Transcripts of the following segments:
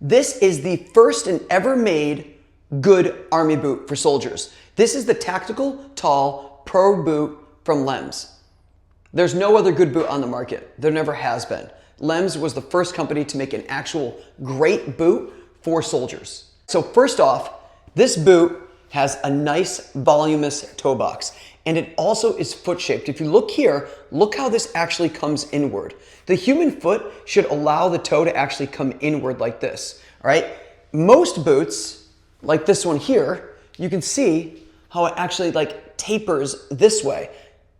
This is the first and ever made good army boot for soldiers. This is the Tactical Tall Pro Boot from Lems. There's no other good boot on the market. There never has been. Lems was the first company to make an actual great boot for soldiers. So first off, this boot has a nice voluminous toe box, and it also is foot shaped. If you look here, look how this actually comes inward. The human foot should allow the toe to actually come inward like this, all right? Most boots, like this one here, you can see how it actually like tapers this way.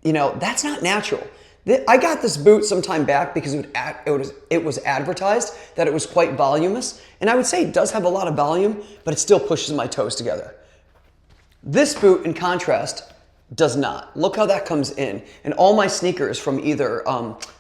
You know, that's not natural. I got this boot some time back because it was advertised that it was quite voluminous, and I would say it does have a lot of volume, but it still pushes my toes together. This boot, in contrast, does not. Look how that comes in. And all my sneakers from either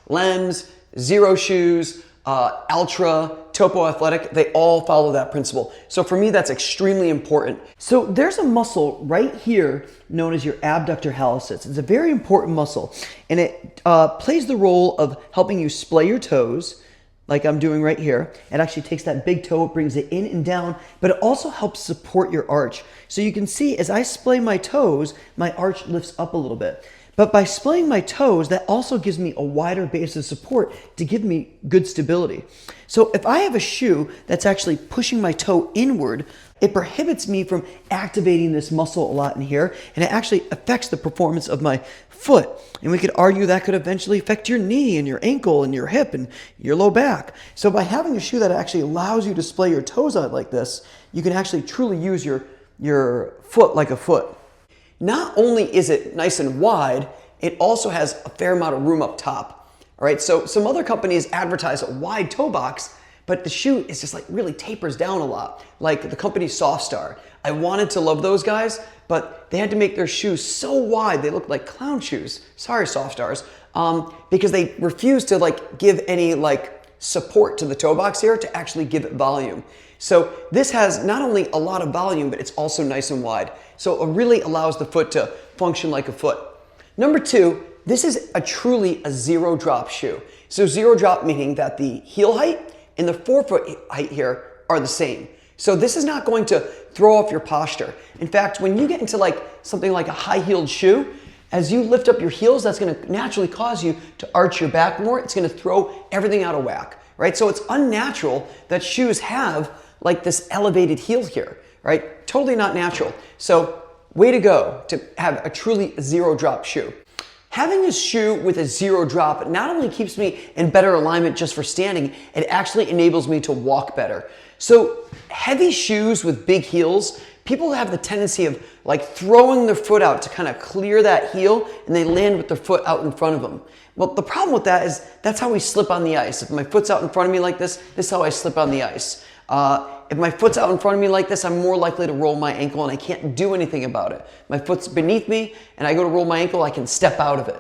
Lems, Zero Shoes, Ultra, Topo Athletic, they all follow that principle. So for me, that's extremely important. So there's a muscle right here known as your abductor hallucis. It's a very important muscle, and it plays the role of helping you splay your toes, like I'm doing right here. It actually takes that big toe, it brings it in and down, but it also helps support your arch. So you can see as I splay my toes, my arch lifts up a little bit. But by splaying my toes, that also gives me a wider base of support to give me good stability. So if I have a shoe that's actually pushing my toe inward, it prohibits me from activating this muscle a lot in here, and it actually affects the performance of my foot. And we could argue that could eventually affect your knee and your ankle and your hip and your low back. So by having a shoe that actually allows you to splay your toes out like this, you can actually truly use your foot like a foot. Not only is it nice and wide, it also has a fair amount of room up top. All right, so some other companies advertise a wide toe box, but the shoe is just like really tapers down a lot, like the company Softstar. I wanted to love those guys, but they had to make their shoes so wide they looked like clown shoes. Sorry, Softstars, because they refused to like give any like support to the toe box here to actually give it volume. So this has not only a lot of volume, but it's also nice and wide. So it really allows the foot to function like a foot. Number two, this is truly a zero drop shoe. So zero drop meaning that the heel height and the forefoot height here are the same. So this is not going to throw off your posture. In fact, when you get into like something like a high-heeled shoe, as you lift up your heels, that's going to naturally cause you to arch your back more. It's going to throw everything out of whack, right? So it's unnatural that shoes have like this elevated heel here, right? Totally not natural. So way to go to have a truly zero drop shoe. Having a shoe with a zero drop not only keeps me in better alignment just for standing, it actually enables me to walk better. So heavy shoes with big heels, people have the tendency of like throwing their foot out to kind of clear that heel, and they land with their foot out in front of them. Well, the problem with that is that's how we slip on the ice. If my foot's out in front of me like this, this is how I slip on the ice. If my foot's out in front of me like this, I'm more likely to roll my ankle, and I can't do anything about it. My foot's beneath me and I go to roll my ankle, I can step out of it.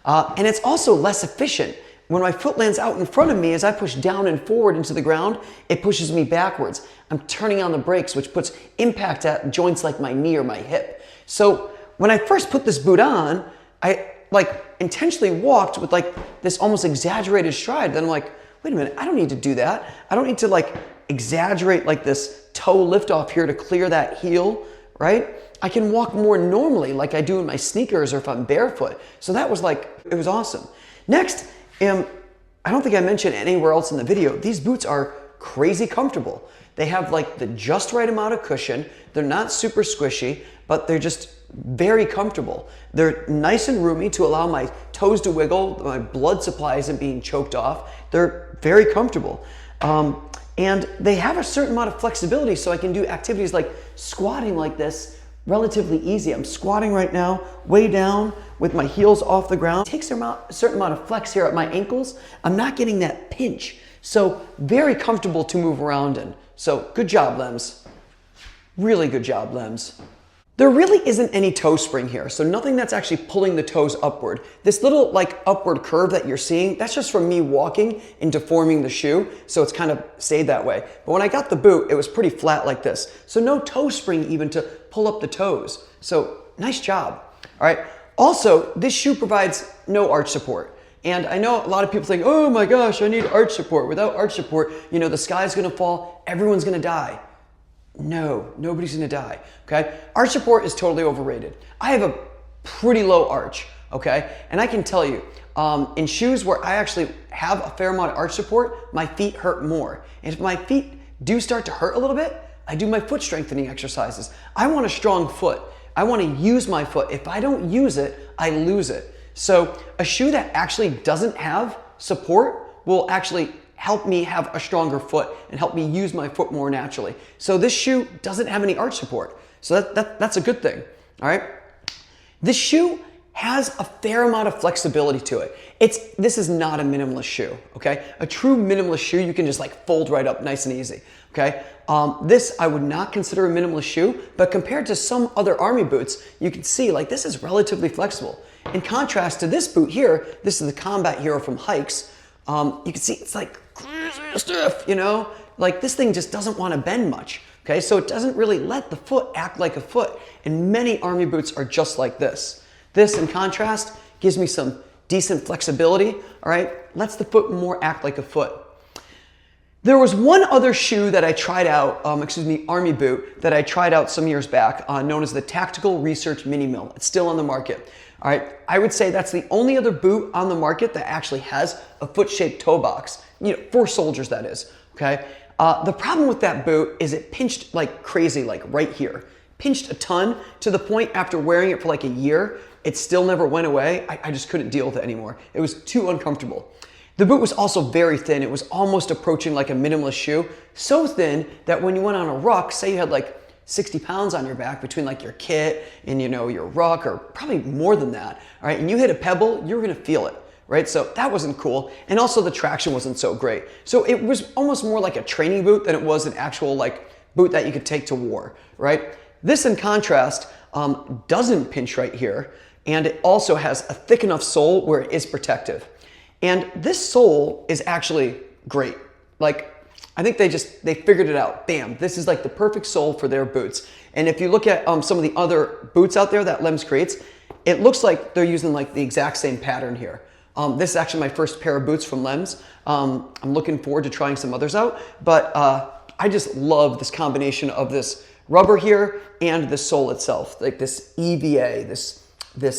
And it's also less efficient. When my foot lands out in front of me, as I push down and forward into the ground, it pushes me backwards. I'm turning on the brakes, which puts impact at joints like my knee or my hip. So when I first put this boot on, I like intentionally walked with like this almost exaggerated stride. Then I'm like, wait a minute, I don't need to do that. I don't need to like exaggerate like this toe lift off here to clear that heel, right? I can walk more normally like I do in my sneakers or if I'm barefoot. So that was like, it was awesome. Next, I don't think I mentioned anywhere else in the video, these boots are crazy comfortable. They have like the just right amount of cushion. They're not super squishy, but they're just very comfortable. They're nice and roomy to allow my toes to wiggle. My blood supply isn't being choked off. They're very comfortable. And they have a certain amount of flexibility, so I can do activities like squatting like this relatively easy. I'm squatting right now, way down with my heels off the ground. It takes a certain amount of flex here at my ankles. I'm not getting that pinch. So very comfortable to move around in. So good job, Lems. Really good job, Lems. There really isn't any toe spring here, so nothing that's actually pulling the toes upward. This little like upward curve that you're seeing, that's just from me walking and deforming the shoe, so it's kind of stayed that way. But when I got the boot, it was pretty flat like this. So no toe spring even to pull up the toes. So nice job. All right. Also, this shoe provides no arch support. And I know a lot of people think, oh my gosh, I need arch support. Without arch support, you know, the sky's gonna fall, everyone's gonna die. No, nobody's gonna die, okay? Arch support is totally overrated. I have a pretty low arch, okay? And I can tell you, in shoes where I actually have a fair amount of arch support, my feet hurt more. And if my feet do start to hurt a little bit, I do my foot strengthening exercises. I want a strong foot. I want to use my foot. If I don't use it, I lose it. So a shoe that actually doesn't have support will actually help me have a stronger foot and help me use my foot more naturally. So this shoe doesn't have any arch support. So that's a good thing, all right? This shoe has a fair amount of flexibility to it. This is not a minimalist shoe, okay? A true minimalist shoe, you can just like fold right up nice and easy, okay? This I would not consider a minimalist shoe, but compared to some other army boots, you can see like this is relatively flexible. In contrast to this boot here, this is the Combat Hero from Hikes. You can see it's like stiff, you know? Like this thing just doesn't want to bend much, okay? So it doesn't really let the foot act like a foot, and many army boots are just like this. This, in contrast, gives me some decent flexibility, all right? Lets the foot more act like a foot. There was one other shoe that I tried out, army boot, that I tried out some years back, known as the Tactical Research Mini Mill. It's still on the market, all right? I would say that's the only other boot on the market that actually has a foot-shaped toe box, you know, for soldiers, that is, okay? The problem with that boot is it pinched like crazy, like right here. Pinched a ton to the point after wearing it for like a year, it still never went away. I just couldn't deal with it anymore. It was too uncomfortable. The boot was also very thin. It was almost approaching like a minimalist shoe. So thin that when you went on a ruck, say you had like 60 pounds on your back between like your kit and you know your ruck, or probably more than that, all right, and you hit a pebble, you were gonna feel it, right? So that wasn't cool. And also the traction wasn't so great. So it was almost more like a training boot than it was an actual like boot that you could take to war, right? This, in contrast, doesn't pinch right here, and it also has a thick enough sole where it is protective. And this sole is actually great. Like, I think they figured it out. Bam, this is like the perfect sole for their boots. And if you look at some of the other boots out there that Lems creates, it looks like they're using like the exact same pattern here. This is actually my first pair of boots from Lems. I'm looking forward to trying some others out, but I just love this combination of this rubber here and the sole itself, like this EVA. This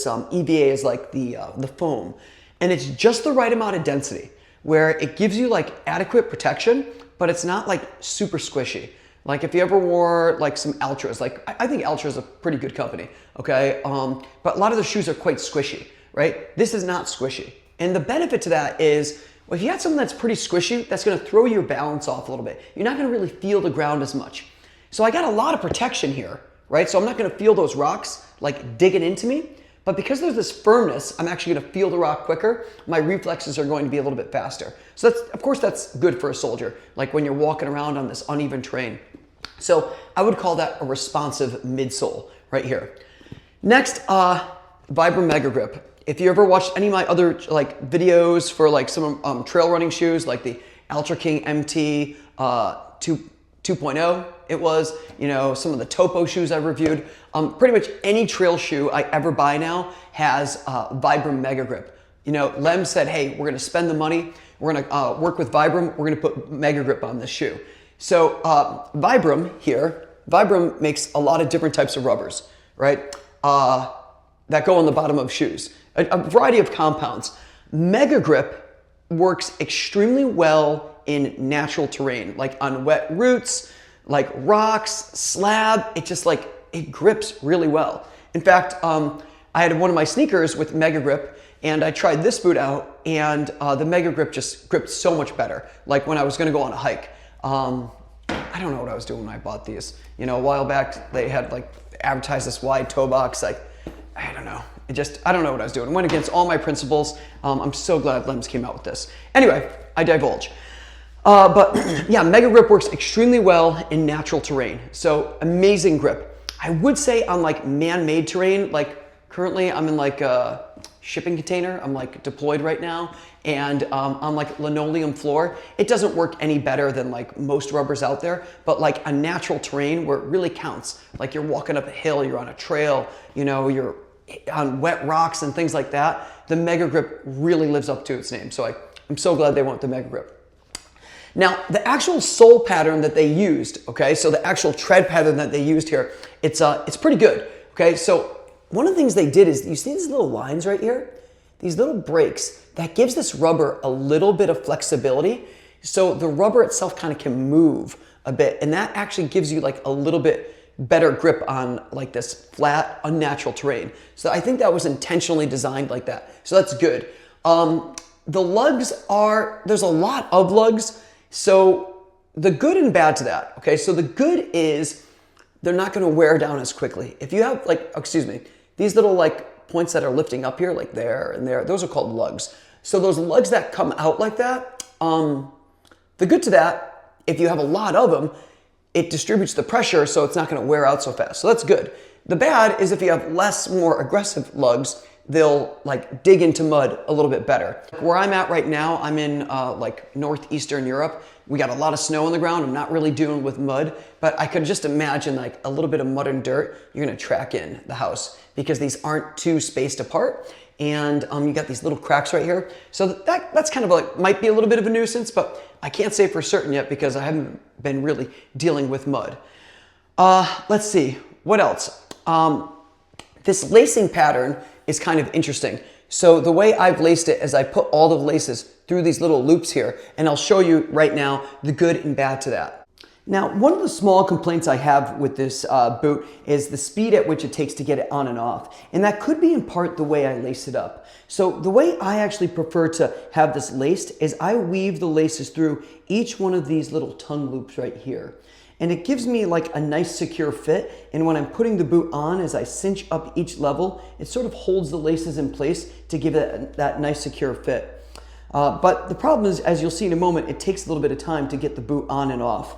EVA is like the foam, and it's just the right amount of density where it gives you like adequate protection, but it's not like super squishy. Like if you ever wore like some Altras, like I think Altra is a pretty good company, okay? But a lot of the shoes are quite squishy, right? This is not squishy. And the benefit to that is, well, if you got something that's pretty squishy, that's gonna throw your balance off a little bit. You're not gonna really feel the ground as much. So I got a lot of protection here, right? So I'm not gonna feel those rocks like digging into me, but because there's this firmness, I'm actually gonna feel the rock quicker. My reflexes are going to be a little bit faster. So of course that's good for a soldier, like when you're walking around on this uneven terrain. So I would call that a responsive midsole right here. Next, Vibram Mega Grip. If you ever watched any of my other like videos for like some trail running shoes, like the Ultra King MT 2.0, it was, you know, some of the Topo shoes I've reviewed. Pretty much any trail shoe I ever buy now has Vibram Mega Grip. You know, Lems said, hey, we're gonna spend the money, we're gonna work with Vibram, we're gonna put Mega Grip on this shoe. So Vibram here, Vibram makes a lot of different types of rubbers, right? That go on the bottom of shoes. A variety of compounds. Mega Grip works extremely well in natural terrain, like on wet roots, like rocks, slab. It just like, it grips really well. In fact, I had one of my sneakers with Mega Grip, and I tried this boot out, and the Mega Grip just gripped so much better. Like when I was gonna go on a hike. I don't know what I was doing when I bought these. You know, a while back, they had like advertised this wide toe box. Like, I don't know. I don't know what I was doing. It went against all my principles. I'm so glad Lems came out with this. Anyway, I divulge. But yeah, Mega Grip works extremely well in natural terrain. So amazing grip. I would say on like man-made terrain, like currently I'm in like a shipping container. I'm like deployed right now, and on like linoleum floor, it doesn't work any better than like most rubbers out there. But like a natural terrain where it really counts, like you're walking up a hill, you're on a trail, you know, on wet rocks and things like that, the Mega Grip really lives up to its name. So I'm so glad they went with the Mega Grip. Now, the actual sole pattern that they used, okay, so the actual tread pattern that they used here, it's pretty good, okay? So one of the things they did is, you see these little lines right here? These little breaks, that gives this rubber a little bit of flexibility, so the rubber itself kind of can move a bit, and that actually gives you like a little bit better grip on like this flat, unnatural terrain. So I think that was intentionally designed like that, so that's good. The lugs there's a lot of lugs, so the good and bad to that, okay? So the good is they're not gonna wear down as quickly. If you have these little like points that are lifting up here, like there and there, those are called lugs. So those lugs that come out like that, the good to that, if you have a lot of them, it distributes the pressure so it's not gonna wear out so fast. So that's good. The bad is if you have more aggressive lugs, they'll like dig into mud a little bit better. Where I'm at right now, I'm in like northeastern Europe. We got a lot of snow on the ground. I'm not really dealing with mud, but I could just imagine like a little bit of mud and dirt, you're gonna track in the house because these aren't too spaced apart. And you got these little cracks right here. So that's kind of like, might be a little bit of a nuisance, but I can't say for certain yet because I haven't been really dealing with mud. Let's see, what else? This lacing pattern is kind of interesting. So the way I've laced it is I put all the laces through these little loops here, and I'll show you right now the good and bad to that. Now, one of the small complaints I have with this boot is the speed at which it takes to get it on and off. And that could be in part the way I lace it up. So the way I actually prefer to have this laced is I weave the laces through each one of these little tongue loops right here. And it gives me like a nice secure fit. And when I'm putting the boot on, as I cinch up each level, it sort of holds the laces in place to give it that nice secure fit. But the problem is, as you'll see in a moment, it takes a little bit of time to get the boot on and off.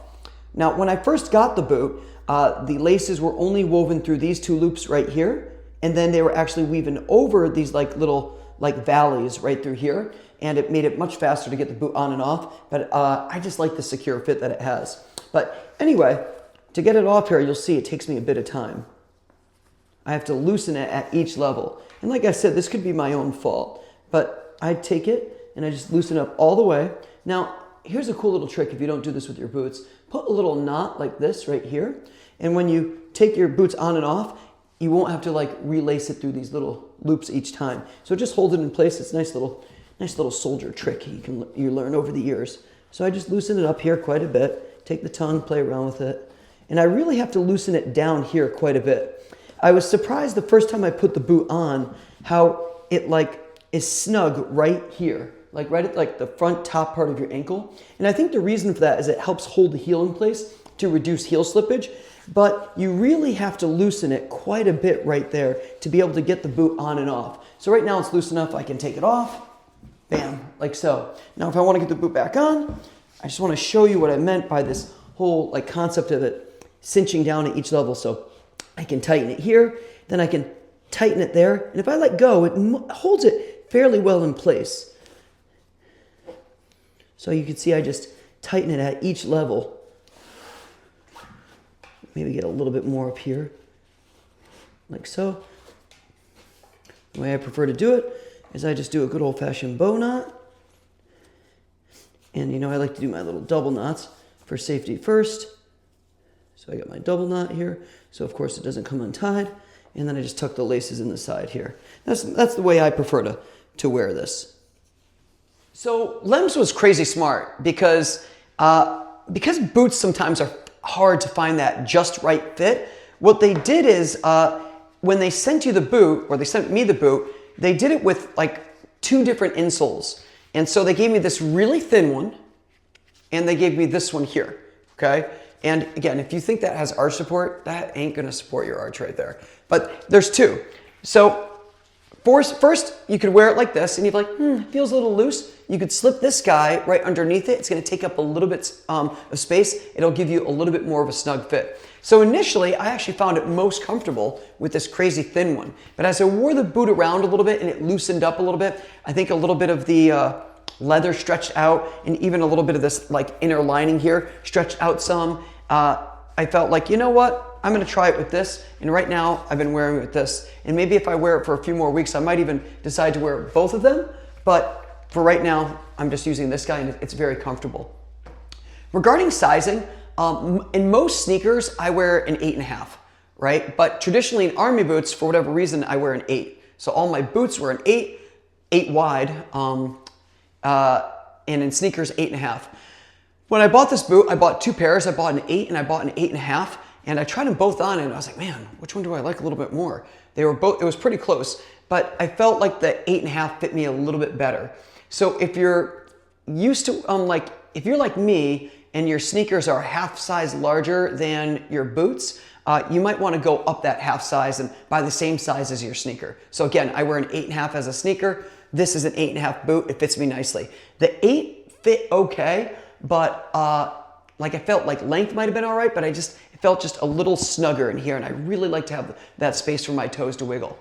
Now, when I first got the boot, the laces were only woven through these two loops right here, and then they were actually weaving over these like little like valleys right through here, and it made it much faster to get the boot on and off, but I just like the secure fit that it has. But anyway, to get it off here, you'll see it takes me a bit of time. I have to loosen it at each level. And like I said, this could be my own fault, but I take it and I just loosen it up all the way. Now, here's a cool little trick if you don't do this with your boots. Put a little knot like this right here, and when you take your boots on and off, you won't have to like relace it through these little loops each time. So just hold it in place. It's a nice little soldier trick you learn over the years. So I just loosen it up here quite a bit, take the tongue, play around with it, and I really have to loosen it down here quite a bit. I was surprised the first time I put the boot on how it like is snug right here. Like right at like the front top part of your ankle. And I think the reason for that is it helps hold the heel in place to reduce heel slippage, but you really have to loosen it quite a bit right there to be able to get the boot on and off. So right now it's loose enough, I can take it off, bam, like so. Now if I want to get the boot back on, I just want to show you what I meant by this whole like concept of it cinching down at each level. So I can tighten it here, then I can tighten it there, and if I let go, it holds it fairly well in place. So you can see I just tighten it at each level. Maybe get a little bit more up here, like so. The way I prefer to do it is I just do a good old-fashioned bow knot. And you know, I like to do my little double knots for safety first. So I got my double knot here, so of course it doesn't come untied. And then I just tuck the laces in the side here. That's the way I prefer to wear this. So Lems was crazy smart because boots sometimes are hard to find that just right fit. What they did is when they sent you the boot, or they sent me the boot, they did it with like 2 different insoles. And so they gave me this really thin one, and they gave me this one here, okay? And again, if you think that has arch support, that ain't gonna support your arch right there. But there's 2. So first, you could wear it like this, and you'd be like, it feels a little loose. You could slip this guy right underneath it. It's gonna take up a little bit of space. It'll give you a little bit more of a snug fit. So initially, I actually found it most comfortable with this crazy thin one. But as I wore the boot around a little bit and it loosened up a little bit, I think a little bit of the leather stretched out, and even a little bit of this like inner lining here stretched out some. I felt like, you know what? I'm gonna try it with this, and right now I've been wearing it with this, and maybe if I wear it for a few more weeks, I might even decide to wear both of them, but for right now, I'm just using this guy, and it's very comfortable. Regarding sizing, in most sneakers, I wear an 8.5, right? But traditionally in army boots, for whatever reason, I wear an 8. So all my boots were an 8 wide, and in sneakers, 8.5. When I bought this boot, I bought two pairs. I bought an 8 and I bought an 8.5, and I tried them both on, and I was like, man, which one do I like a little bit more? They were both, it was pretty close, but I felt like the 8.5 fit me a little bit better. So if you're used to, if you're like me and your sneakers are half size larger than your boots, you might want to go up that half size and buy the same size as your sneaker. So again, I wear an 8.5 as a sneaker. This is an 8.5 boot. It fits me nicely. The 8 fit okay, but I felt like length might have been all right, but it felt just a little snugger in here, and I really like to have that space for my toes to wiggle.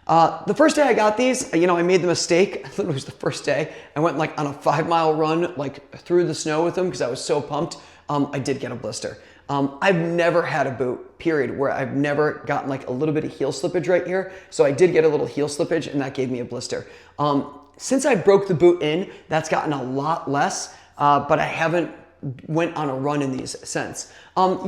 The first day I got these, I made the mistake. I thought it was the first day. I went on a 5-mile run, through the snow with them because I was so pumped. I did get a blister. I've never had a boot, period, where I've never gotten a little bit of heel slippage right here. So I did get a little heel slippage, and that gave me a blister. Since I broke the boot in, that's gotten a lot less, but I haven't went on a run in these since.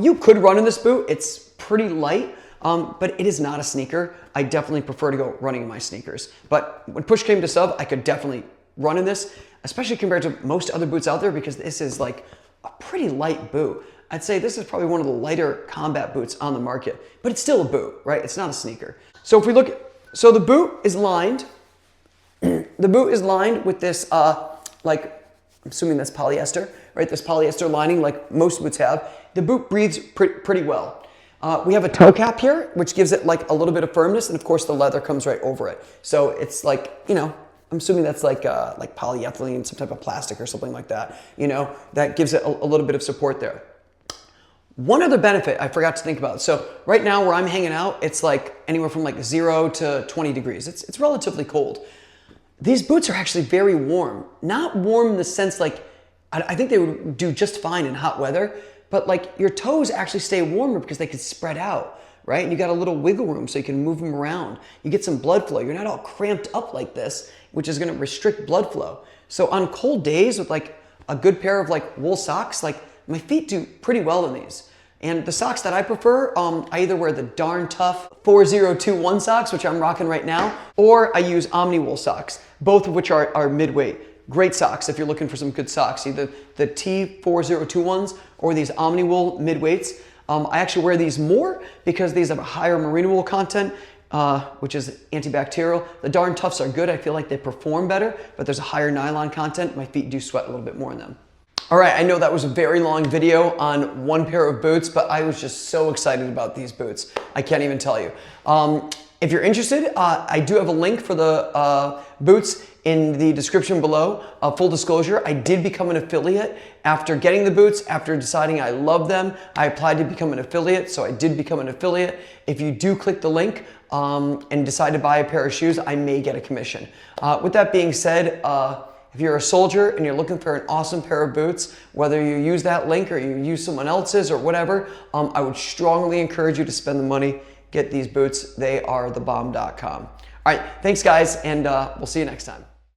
You could run in this boot. It's pretty light. But it is not a sneaker. I definitely prefer to go running in my sneakers. But when push came to shove, I could definitely run in this, especially compared to most other boots out there, because this is a pretty light boot. I'd say this is probably one of the lighter combat boots on the market, but it's still a boot, right? It's not a sneaker. So if we look so the boot is lined. The boot is lined with this, I'm assuming that's polyester, right? This polyester lining like most boots have. The boot breathes pretty well. We have a toe cap here, which gives it a little bit of firmness, and of course the leather comes right over it. So it's I'm assuming that's like polyethylene, some type of plastic or something like that. That gives it a little bit of support there. One other benefit I forgot to think about. So right now where I'm hanging out, it's anywhere from 0 to 20 degrees. It's relatively cold. These boots are actually very warm. Not warm in the sense I think they would do just fine in hot weather, but your toes actually stay warmer because they can spread out, right? And you got a little wiggle room so you can move them around. You get some blood flow. You're not all cramped up like this, which is gonna restrict blood flow. So on cold days with a good pair of wool socks, my feet do pretty well in these. And the socks that I prefer, I either wear the Darn Tough 4021 socks, which I'm rocking right now, or I use Omni Wool socks, both of which are mid-weight. Great socks if you're looking for some good socks, either the T4021s or these Omni Wool mid-weights. I actually wear these more because these have a higher merino wool content, which is antibacterial. The Darn Toughs are good. I feel like they perform better, but there's a higher nylon content. My feet do sweat a little bit more in them. All right, I know that was a very long video on one pair of boots, but I was just so excited about these boots. I can't even tell you. If you're interested, I do have a link for the boots in the description below. Full disclosure, I did become an affiliate after getting the boots, after deciding I love them. I applied to become an affiliate, so I did become an affiliate. If you do click the link and decide to buy a pair of shoes, I may get a commission. With that being said, if you're a soldier and you're looking for an awesome pair of boots, whether you use that link or you use someone else's or whatever, I would strongly encourage you to spend the money, get these boots. They are thebomb.com. All right, thanks guys, and we'll see you next time.